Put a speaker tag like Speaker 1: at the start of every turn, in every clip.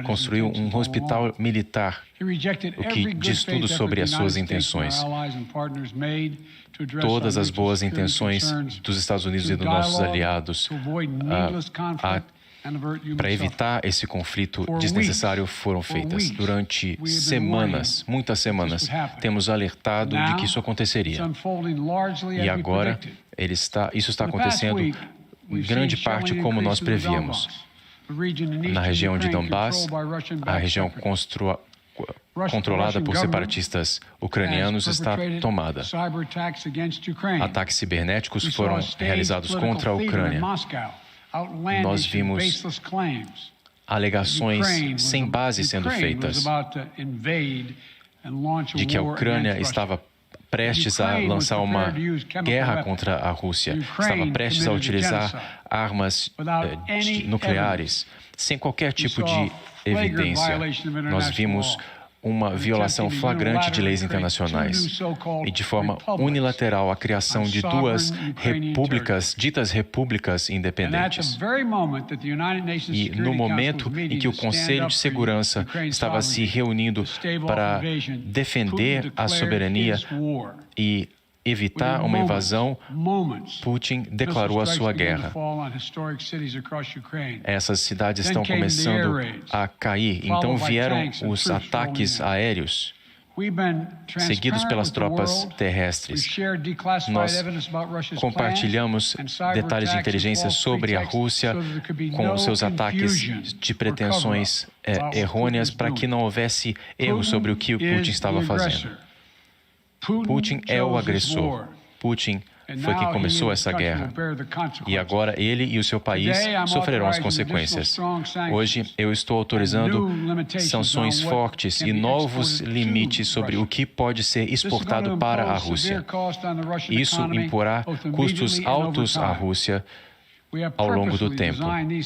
Speaker 1: construiu um hospital militar, o que diz tudo sobre as suas intenções. Todas as boas intenções dos Estados Unidos e dos nossos aliados para evitar esse conflito desnecessário foram feitas. Durante semanas, muitas semanas, temos alertado de que isso aconteceria. E agora, isso está acontecendo em grande parte como nós prevíamos. Na região de Donbass, a região controlada por separatistas ucranianos está tomada. Ataques cibernéticos foram realizados contra a Ucrânia. Nós vimos alegações sem base sendo feitas de que a Ucrânia estava prestes a lançar uma guerra contra a Rússia, estava prestes a utilizar armas nucleares, sem qualquer tipo de evidência. Nós vimos uma violação flagrante de leis internacionais e, de forma unilateral, a criação de duas ditas repúblicas independentes. E no momento em que o Conselho de Segurança estava se reunindo para defender a soberania e evitar uma invasão, Putin declarou a sua guerra. Essas cidades estão começando a cair. Então vieram os ataques aéreos, seguidos pelas tropas terrestres. Nós compartilhamos detalhes de inteligência sobre a Rússia com seus ataques de pretensões errôneas para que não houvesse erro sobre o que o Putin estava fazendo. Putin é o agressor. Putin foi quem começou essa guerra. E agora ele e o seu país sofrerão as consequências. Hoje eu estou autorizando sanções fortes e novos limites sobre o que pode ser exportado para a Rússia. Isso imporá custos altos à Rússia ao longo do tempo,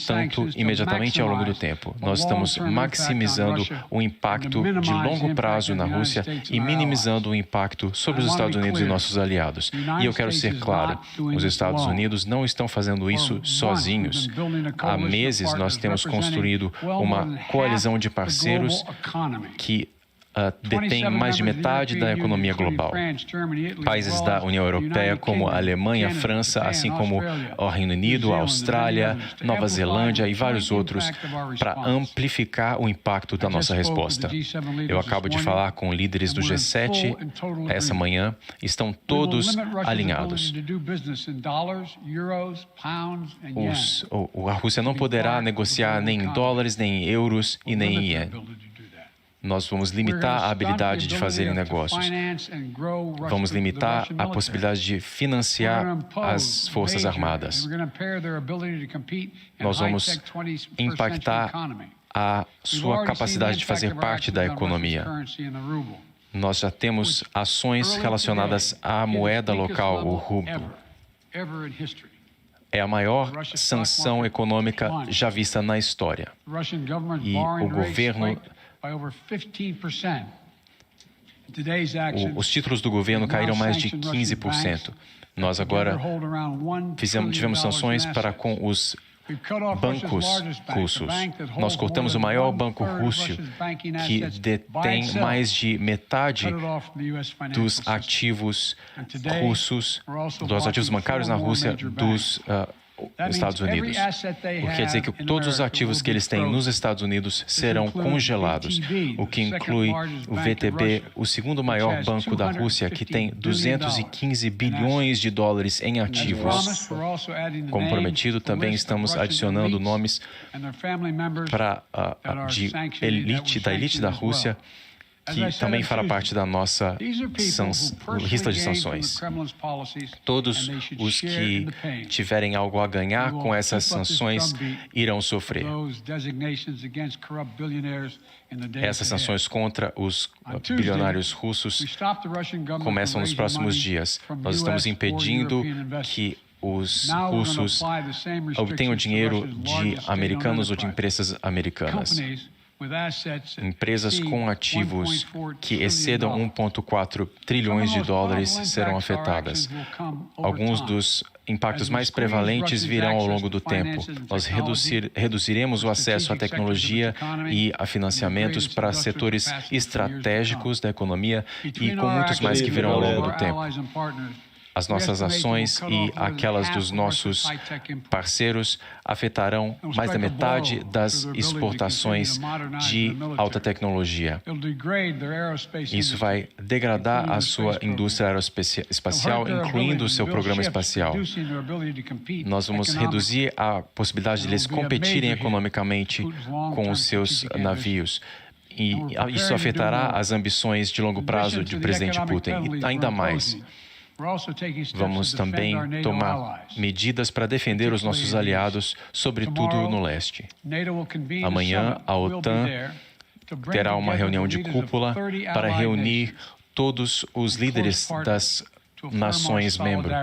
Speaker 1: tanto imediatamente ao longo do tempo. Nós estamos maximizando o impacto de longo prazo na Rússia e minimizando o impacto sobre os Estados Unidos e nossos aliados. E eu quero ser claro, os Estados Unidos não estão fazendo isso sozinhos. Há meses nós temos construído uma coalizão de parceiros que detém mais de metade da economia global. Países da União Europeia, como a Alemanha, a França, assim como o Reino Unido, a Austrália, Nova Zelândia e vários outros, para amplificar o impacto da nossa resposta. Eu acabo de falar com líderes do G7 essa manhã, estão todos alinhados. A Rússia não poderá negociar nem em dólares, nem em euros e nem em iene. Nós vamos limitar a habilidade de fazer negócios. Vamos limitar a possibilidade de financiar as Forças Armadas. Nós vamos impactar a sua capacidade de fazer parte da economia. Nós já temos ações relacionadas à moeda local, o rublo. É a maior sanção econômica já vista na história. E o governo... Os títulos do governo caíram mais de 15%. Nós agora tivemos sanções para com os bancos russos. Nós cortamos o maior banco russo, que detém mais de metade dos ativos russos, dos ativos bancários na Rússia, dos Estados Unidos. O que quer dizer que todos os ativos que eles têm nos Estados Unidos serão congelados, o que inclui o VTB, o segundo maior banco da Rússia, que tem 215 bilhões de dólares em ativos. Como prometido, também estamos adicionando nomes da elite da Rússia, que também fará parte da nossa lista de sanções. Todos os que tiverem algo a ganhar com essas sanções irão sofrer. Essas sanções contra os bilionários russos começam nos próximos dias. Nós estamos impedindo que os russos obtenham dinheiro de americanos ou de empresas americanas. Empresas com ativos que excedam 1,4 trilhões de dólares serão afetadas. Alguns dos impactos mais prevalentes virão ao longo do tempo. Nós reduziremos o acesso à tecnologia e a financiamentos para setores estratégicos da economia e com muitos mais que virão ao longo do tempo. As nossas ações e aquelas dos nossos parceiros afetarão mais da metade das exportações de alta tecnologia. Isso vai degradar a sua indústria aeroespacial, incluindo o seu programa espacial. Nós vamos reduzir a possibilidade de eles competirem economicamente com os seus navios. E isso afetará as ambições de longo prazo do presidente Putin. E ainda mais, vamos também tomar medidas para defender os nossos aliados, sobretudo no leste. Amanhã, a OTAN terá uma reunião de cúpula para reunir todos os líderes das nações membros,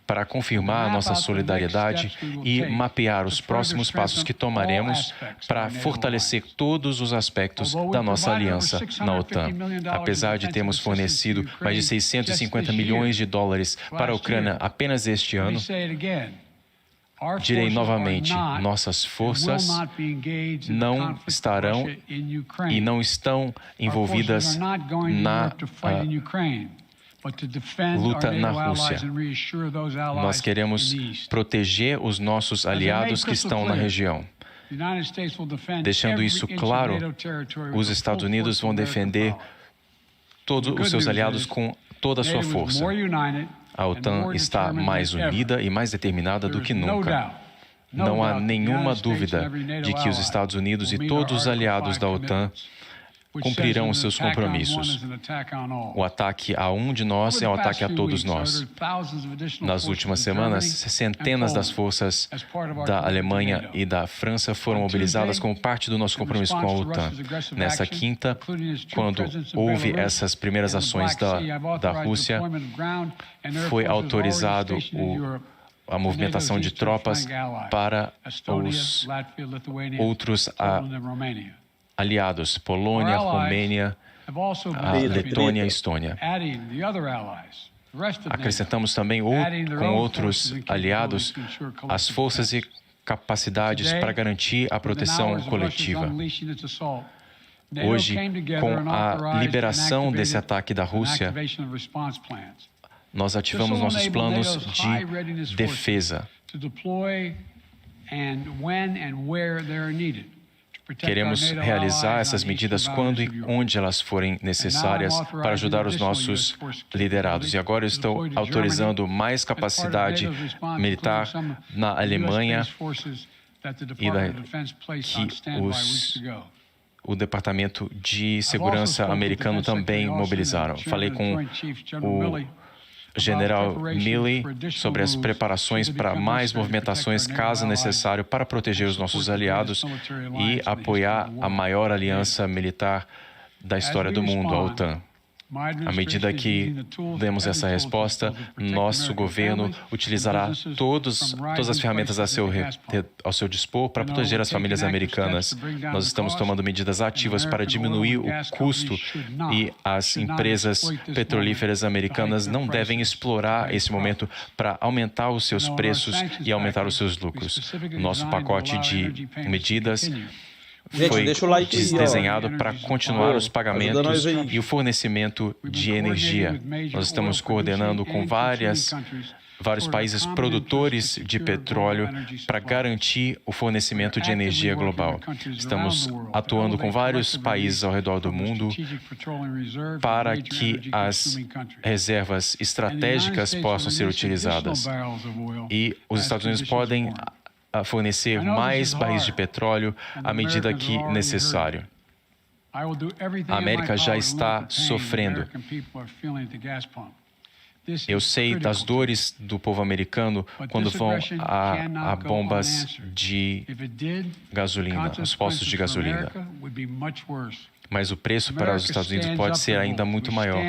Speaker 1: para confirmar a nossa solidariedade e mapear os próximos passos que tomaremos para fortalecer todos os aspectos da nossa aliança na OTAN. Apesar de termos fornecido mais de 650 milhões de dólares para a Ucrânia apenas este ano, direi novamente, nossas forças não estarão e não estão envolvidas na luta na Rússia. Nós queremos proteger os nossos aliados que estão na região. Deixando isso claro, os Estados Unidos vão defender todos os seus aliados com toda a sua força. A OTAN está mais unida e mais determinada do que nunca. Não há nenhuma dúvida de que os Estados Unidos e todos os aliados da OTAN cumprirão os seus compromissos. O ataque a um de nós é um ataque a todos nós. Nas últimas semanas, centenas das forças da Alemanha e da França foram mobilizadas como parte do nosso compromisso com a OTAN. Nessa quinta, quando houve essas primeiras ações da Rússia, foi autorizado a movimentação de tropas para os outros aliados, Polônia, Romênia, Letônia e Estônia. Acrescentamos também com outros aliados as forças e capacidades para garantir a proteção coletiva. Hoje, com a liberação desse ataque da Rússia, nós ativamos nossos planos de defesa. Queremos realizar essas medidas quando e onde elas forem necessárias para ajudar os nossos liderados. E agora eu estou autorizando mais capacidade militar na Alemanha e o Departamento de Segurança americano também mobilizaram. Falei com o General Milley sobre as preparações para mais movimentações, caso necessário, para proteger os nossos aliados e apoiar a maior aliança militar da história do mundo, a OTAN. À medida que demos essa resposta, nosso governo utilizará todas as ferramentas ao seu dispor para proteger as famílias americanas. Nós estamos tomando medidas ativas para diminuir o custo e as empresas petrolíferas americanas não devem explorar esse momento para aumentar os seus preços e aumentar os seus lucros. Nosso pacote de medidas foi desenhado para continuar os pagamentos e o fornecimento de energia. Nós estamos coordenando com vários países produtores de petróleo para garantir o fornecimento de energia global. Estamos atuando com vários países ao redor do mundo para que as reservas estratégicas possam ser utilizadas. E os Estados Unidos podem fornecer mais barris de petróleo à medida que necessário. A América já está sofrendo. Eu sei das dores do povo americano quando vão a bombas de gasolina, os postos de gasolina. Mas o preço para os Estados Unidos pode ser ainda muito maior.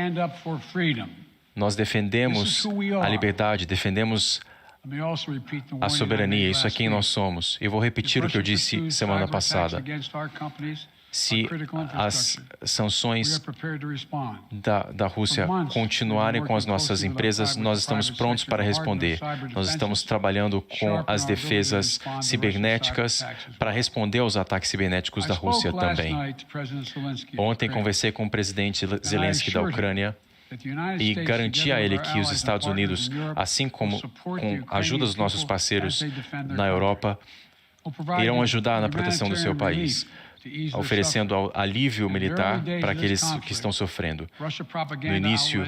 Speaker 1: Nós defendemos a liberdade, defendemos a soberania, isso é quem nós somos. Eu vou repetir o que eu disse semana passada. Se as sanções da Rússia continuarem com as nossas empresas, nós estamos prontos para responder. Nós estamos trabalhando com as defesas cibernéticas para responder aos ataques cibernéticos da Rússia também. Ontem conversei com o presidente Zelensky da Ucrânia e garanti a ele que os Estados Unidos, assim como com a ajuda dos nossos parceiros na Europa, irão ajudar na proteção do seu país, oferecendo alívio militar para aqueles que estão sofrendo. No início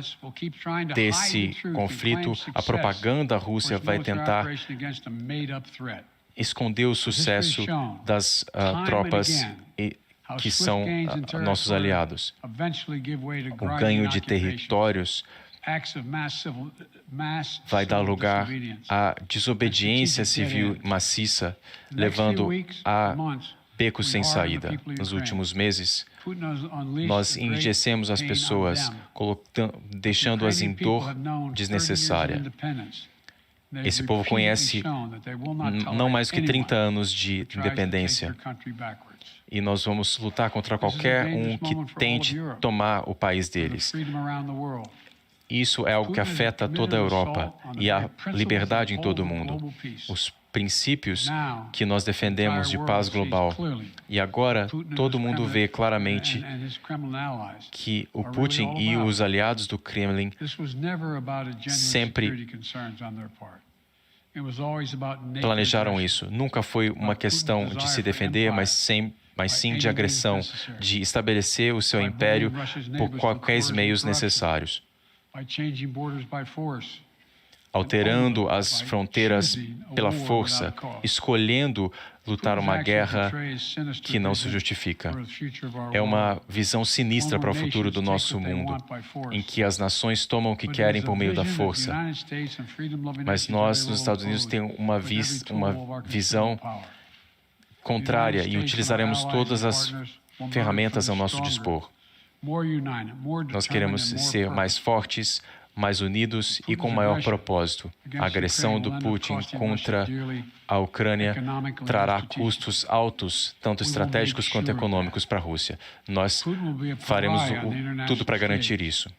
Speaker 1: desse conflito, a propaganda russa vai tentar esconder o sucesso das tropas que são nossos aliados. O ganho de territórios vai dar lugar à desobediência civil maciça, levando a becos sem saída. Nos últimos meses, nós enrijecemos as pessoas, deixando-as em dor desnecessária. Esse povo conhece não mais do que 30 anos de independência. E nós vamos lutar contra qualquer um que tente tomar o país deles. Isso é algo que afeta toda a Europa e a liberdade em todo o mundo. Os princípios que nós defendemos de paz global. E agora, todo mundo vê claramente que o Putin e os aliados do Kremlin sempre planejaram isso. Nunca foi uma questão de se defender, mas sim de agressão, de estabelecer o seu império por quaisquer meios necessários, alterando as fronteiras pela força, escolhendo lutar uma guerra que não se justifica. É uma visão sinistra para o futuro do nosso mundo, em que as nações tomam o que querem por meio da força. Mas nós, nos Estados Unidos, temos uma visão contrária e utilizaremos todas as ferramentas ao nosso dispor. Nós queremos ser mais fortes, mais unidos e com maior propósito. A agressão do Putin contra a Ucrânia trará custos altos, tanto estratégicos quanto econômicos para a Rússia. Nós faremos tudo para garantir isso.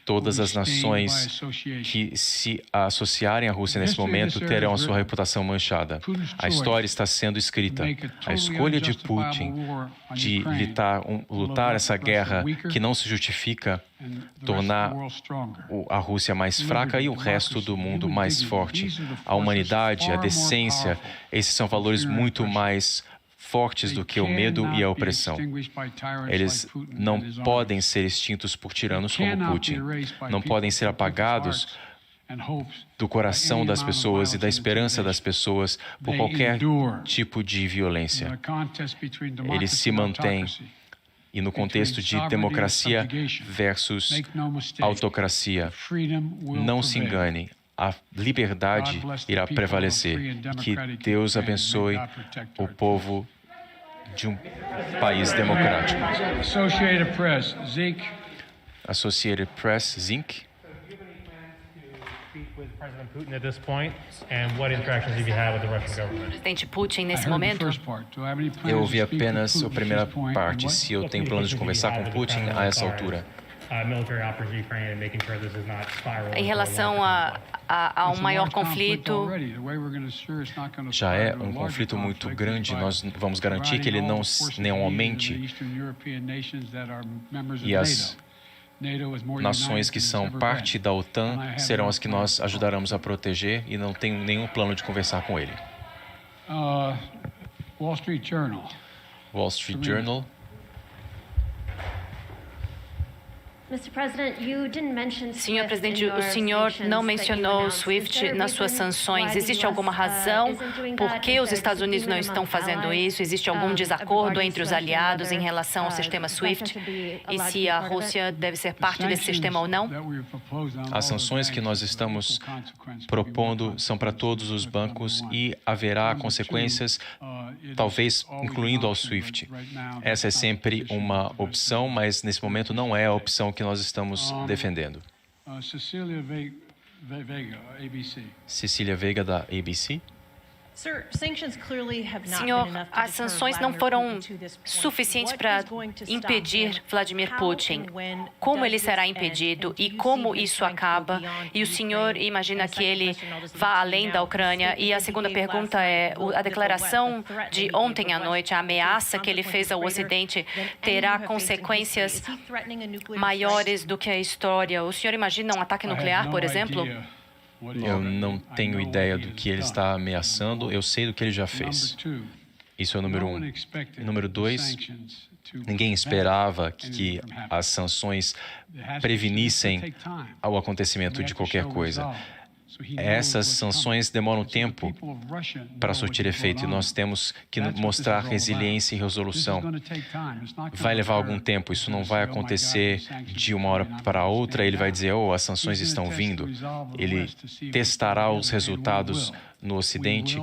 Speaker 1: Todas as nações que se associarem à Rússia nesse momento terão a sua reputação manchada. A história está sendo escrita. A escolha de Putin de lutar essa guerra que não se justifica, tornar a Rússia mais fraca e o resto do mundo mais forte. A humanidade, a decência, esses são valores muito mais fortes do que o medo e a opressão. Eles não podem ser extintos por tiranos como Putin. Não podem ser apagados do coração das pessoas e da esperança das pessoas por qualquer tipo de violência. Eles se mantêm. E no contexto de democracia versus autocracia, não se engane. A liberdade irá prevalecer. Que Deus abençoe o povo de um país democrático. Associated Press, Zink.
Speaker 2: Presidente Putin, nesse momento?
Speaker 1: Eu ouvi apenas a primeira parte. Se eu tenho planos de conversar com Putin a essa altura.
Speaker 2: Em relação a um maior conflito,
Speaker 1: já é um conflito muito grande. Nós vamos garantir que ele não aumente. E as nações que são parte da OTAN serão as que nós ajudaremos a proteger e não tenho nenhum plano de conversar com ele. Wall Street Journal.
Speaker 2: Senhor presidente, o senhor não mencionou o SWIFT nas suas sanções. Existe alguma razão por que os Estados Unidos não estão fazendo isso? Existe algum desacordo entre os aliados em relação ao sistema SWIFT? E se a Rússia deve ser parte desse sistema ou não?
Speaker 1: As sanções que nós estamos propondo são para todos os bancos e haverá consequências, talvez incluindo ao SWIFT. Essa é sempre uma opção, mas nesse momento não é a opção que nós estamos defendendo.
Speaker 3: Cecília Veiga, ABC.
Speaker 1: Cecília Veiga, da ABC.
Speaker 2: Senhor, as sanções não foram suficientes para impedir Vladimir Putin. Como ele será impedido e como isso acaba? E o senhor imagina que ele vá além da Ucrânia? E a segunda pergunta é, a declaração de ontem à noite, a ameaça que ele fez ao Ocidente, terá consequências maiores do que a história? O senhor imagina um ataque nuclear, por exemplo?
Speaker 1: Eu não tenho ideia do que ele está ameaçando, eu sei do que ele já fez. Isso é o número 1. Número 2, ninguém esperava que as sanções prevenissem o acontecimento de qualquer coisa. Essas sanções demoram tempo para surtir efeito e nós temos que mostrar resiliência e resolução. Vai levar algum tempo, isso não vai acontecer de uma hora para outra. Ele vai dizer, as sanções estão vindo. Ele testará os resultados no Ocidente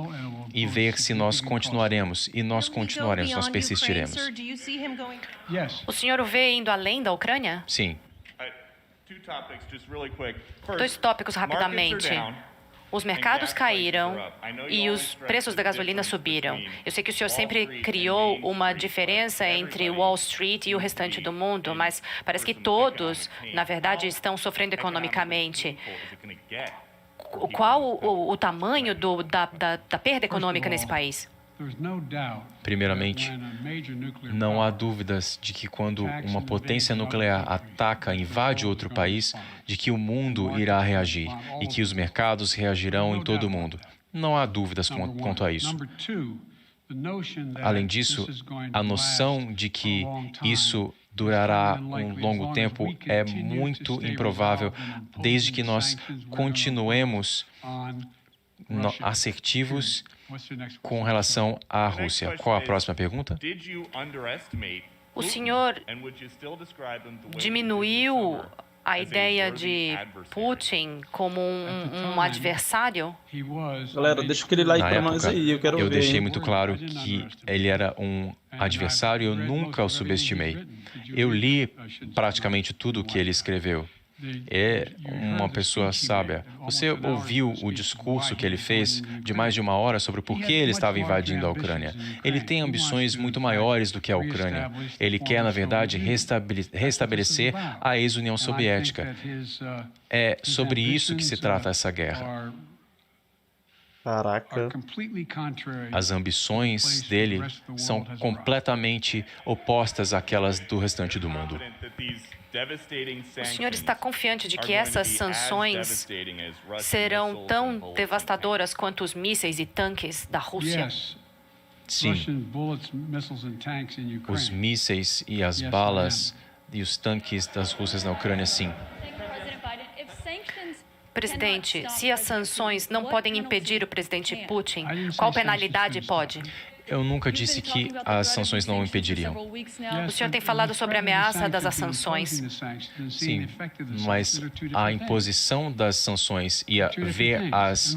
Speaker 1: e ver se nós continuaremos. E nós continuaremos, nós persistiremos.
Speaker 2: O senhor o vê indo além da Ucrânia?
Speaker 1: Sim.
Speaker 2: 2 tópicos rapidamente. Os mercados caíram e os preços da gasolina subiram. Eu sei que o senhor sempre criou uma diferença entre Wall Street e o restante do mundo, mas parece que todos, na verdade, estão sofrendo economicamente. Qual o tamanho da perda econômica nesse país?
Speaker 1: Primeiramente, não há dúvidas de que quando uma potência nuclear ataca, invade outro país, de que o mundo irá reagir e que os mercados reagirão em todo o mundo. Não há dúvidas quanto a isso. Além disso, a noção de que isso durará um longo tempo é muito improvável, desde que nós continuemos assertivos com relação à Rússia. Qual a próxima pergunta?
Speaker 2: O senhor diminuiu a ideia de Putin como um adversário?
Speaker 3: Galera, deixa aquele like para nós aí, eu quero ver.
Speaker 1: Eu deixei muito claro que ele era um adversário, eu nunca o subestimei. Eu li praticamente tudo o que ele escreveu. É uma pessoa sábia. Você ouviu o discurso que ele fez de mais de 1 hora sobre por que ele estava invadindo a Ucrânia. Ele tem ambições muito maiores do que a Ucrânia. Ele quer, na verdade, restabelecer a ex-União Soviética. É sobre isso que se trata essa guerra.
Speaker 3: Caraca.
Speaker 1: As ambições dele são completamente opostas àquelas do restante do mundo.
Speaker 2: O senhor está confiante de que essas sanções serão tão devastadoras quanto os mísseis e tanques da Rússia?
Speaker 1: Sim. Os mísseis e as balas e os tanques das Rússias na Ucrânia, sim.
Speaker 2: Presidente, se as sanções não podem impedir o presidente Putin, qual penalidade pode?
Speaker 1: Eu nunca disse que as sanções não o impediriam.
Speaker 2: O senhor tem falado sobre a ameaça das sanções.
Speaker 1: Sim, mas a imposição das sanções e ver as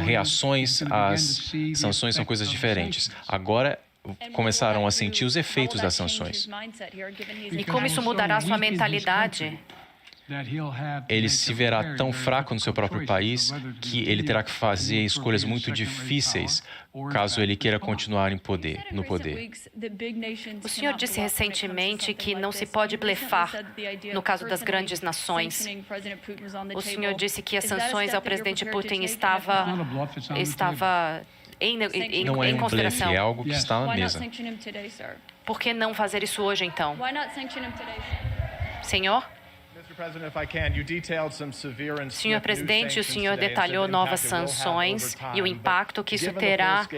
Speaker 1: reações às sanções são coisas diferentes. Agora, começaram a sentir os efeitos das sanções.
Speaker 2: E como isso mudará a sua mentalidade?
Speaker 1: Ele se verá tão fraco no seu próprio país que ele terá que fazer escolhas muito difíceis caso ele queira continuar no poder.
Speaker 2: O senhor disse recentemente que não se pode blefar no caso das grandes nações. O senhor disse que as sanções ao presidente Putin estava
Speaker 1: Não é
Speaker 2: em
Speaker 1: um
Speaker 2: consideração.
Speaker 1: blefe, é algo que está na mesa.
Speaker 2: Por que não fazer isso hoje, então? Senhor? Senhor presidente, o senhor detalhou novas sanções e o impacto que isso terá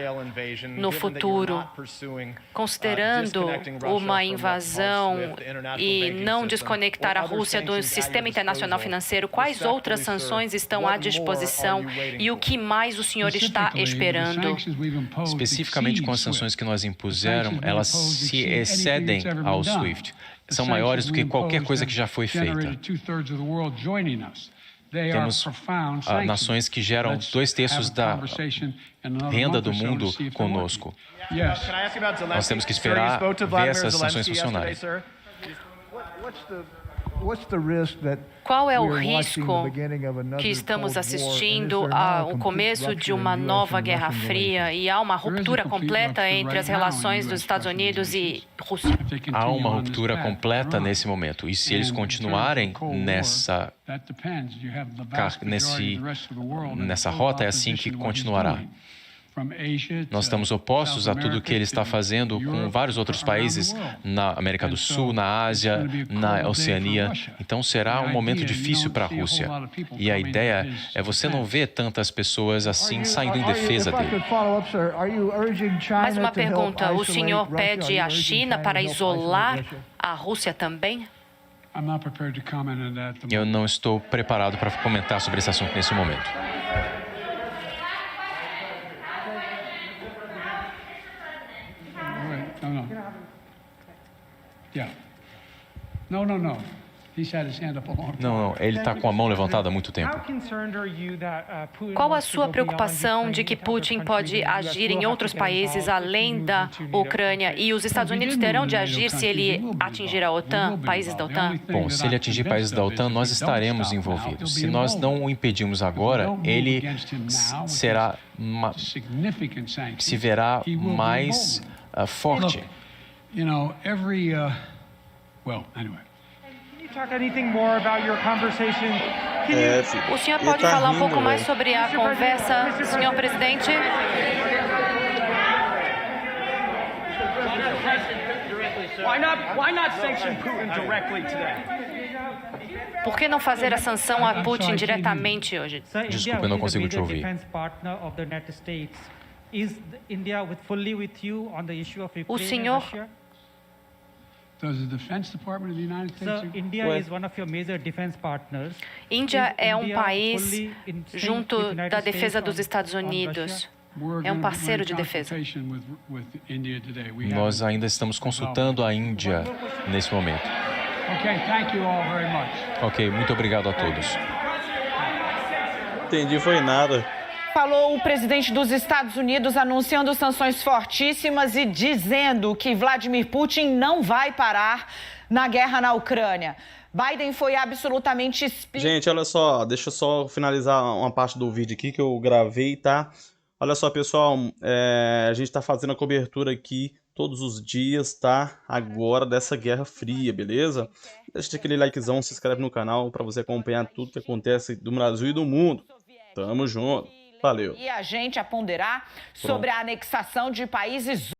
Speaker 2: no futuro. Considerando uma invasão e não desconectar a Rússia do sistema internacional financeiro, quais outras sanções estão à disposição e o que mais o senhor está esperando?
Speaker 1: Especificamente com as sanções que nós impuseram, elas se excedem ao SWIFT. São maiores do que qualquer coisa que já foi feita. Temos nações que geram 2/3 da renda do mundo conosco. Nós temos que esperar ver essas sanções funcionarem.
Speaker 2: Qual é o risco que estamos assistindo ao começo de uma nova Guerra Fria e há uma ruptura completa entre as relações dos Estados Unidos e Rússia?
Speaker 1: Há uma ruptura completa nesse momento. E se eles continuarem nessa rota, é assim que continuará. Nós estamos opostos a tudo que ele está fazendo com vários outros países na América do Sul, na Ásia, na Oceania. Então será um momento difícil para a Rússia. E a ideia é você não ver tantas pessoas assim saindo em defesa dele.
Speaker 2: Mais uma pergunta. O senhor pede à China para isolar a Rússia também?
Speaker 1: Eu não estou preparado para comentar sobre esse assunto nesse momento. Não, ele está com a mão levantada há muito tempo.
Speaker 2: Qual a sua preocupação de que Putin pode agir em outros países além da Ucrânia e os Estados Unidos terão de agir se ele atingir a OTAN, países da OTAN?
Speaker 1: Bom, se ele atingir países da OTAN, nós estaremos envolvidos. Se nós não o impedimos agora, ele se verá mais forte.
Speaker 2: O senhor pode falar um pouco mais sobre a conversa, senhor presidente? Por que não fazer a sanção a Putin diretamente hoje?
Speaker 1: Desculpa, eu não consigo te ouvir.
Speaker 2: O senhor... Índia é um país junto da defesa dos Estados Unidos. É um parceiro de defesa.
Speaker 1: Nós ainda estamos consultando a Índia nesse momento. Ok, muito obrigado a todos.
Speaker 3: Entendi, foi nada.
Speaker 4: Falou o presidente dos Estados Unidos anunciando sanções fortíssimas e dizendo que Vladimir Putin não vai parar na guerra na Ucrânia. Biden foi absolutamente explícito.
Speaker 3: Gente, olha só, deixa eu só finalizar uma parte do vídeo aqui que eu gravei, tá? Olha só, pessoal, a gente tá fazendo a cobertura aqui todos os dias, tá? Agora dessa Guerra Fria, beleza? Deixa aquele likezão, se inscreve no canal para você acompanhar tudo que acontece do Brasil e do mundo. Tamo junto. Valeu.
Speaker 4: E a gente a ponderar sobre a anexação de países